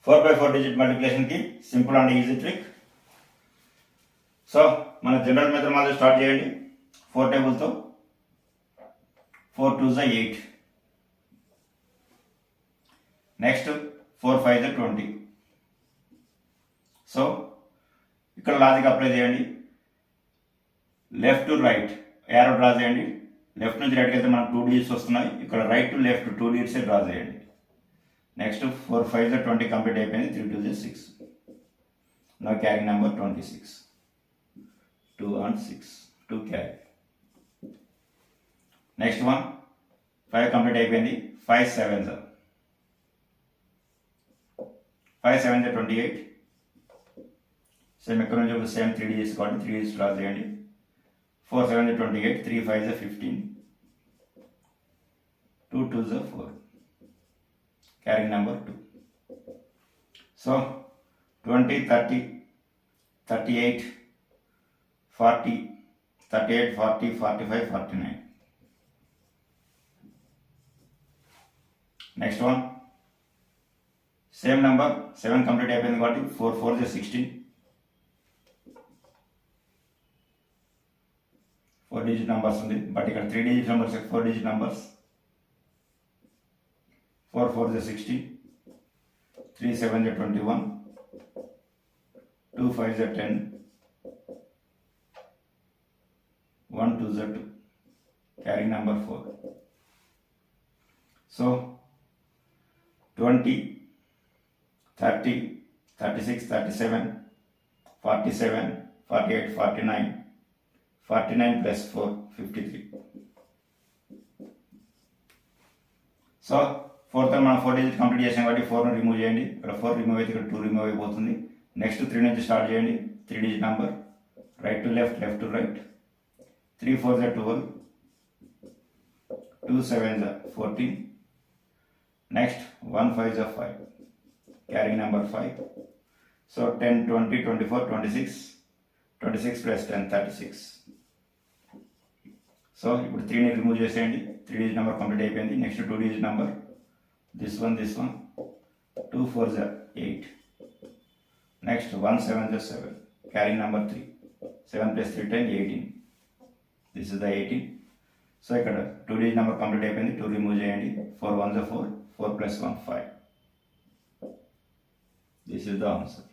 4 by 4 digit multiplication की simple and easy trick. So మన general method మాదిరి start చేయండి. 4 టేబుల్ తో 4 2s 8. Next 4 5s 20. సో ఇక్కడ లాజిక్ అప్లై చేయండి. Left to right arrow draw చేయండి. లెఫ్ట్ నుంచి రైట్కి వెళ్తే మనకు 2 digits వస్తున్నాయి. ఇక్కడ right to left 2 digits draw చేయండి. నెక్స్ట్ 4 5s 20 కంప్లీట్ అయిపోయింది. 3 2s 6. No carrying number 26. 2 and 6. 2 carry. Next one 5 complete అయిపోయింది. 5 7s 5 7s 28. సేమ్ ఎక్కడ నుంచి సేమ్ 3 digits కాబట్టి 3 digits డ్రా చేయండి. 4 7s 28. 3 5s 15. 2 2s 4. Carrying number 2. So 20 30 38 40 38 40 45 49. Next one same number 7 complete అయిపోయింది కాబట్టి 4 4s 16. 4 digit numbers ఉంది but ఇక్కడ 3 digit numbers 4 digit numbers. 4 4s 16. 3 7s 21. 2 5s 10. 1 2s 2. Carrying number 4. So 20 30 36 37 47 48 49 49 plus 4 53. So 4th మనం 4 digits complete చేసాం కాబట్టి 4ను remove చేయండి. ఇక్కడ 4 remove అయితే ఇక్కడ 2 రిమూవ్ అయిపోతుంది. నెక్స్ట్ 3 నుంచి స్టార్ట్ చేయండి. 3 digit number right to left left to right. 3 4s 12. 2 7s 14. Next 1 5s 5. Carrying number 5. So 10 20 24 26. 26 plus 10 36. So ఇప్పుడు 3ని రిమూవ్ చేసేయండి. 3 digit నెంబర్ కంప్లీట్ అయిపోయింది. Next 2 digit number this one 2 4s 8. Next 1 7s 7. Carrying number 3. 7 plus 3 10 18. This is the 18. So ఇక్కడ 2 digit number complete అయిపోయింది. 2 remove చేయండి. 4 1s 4. 4 plus 1 5. This is the answer.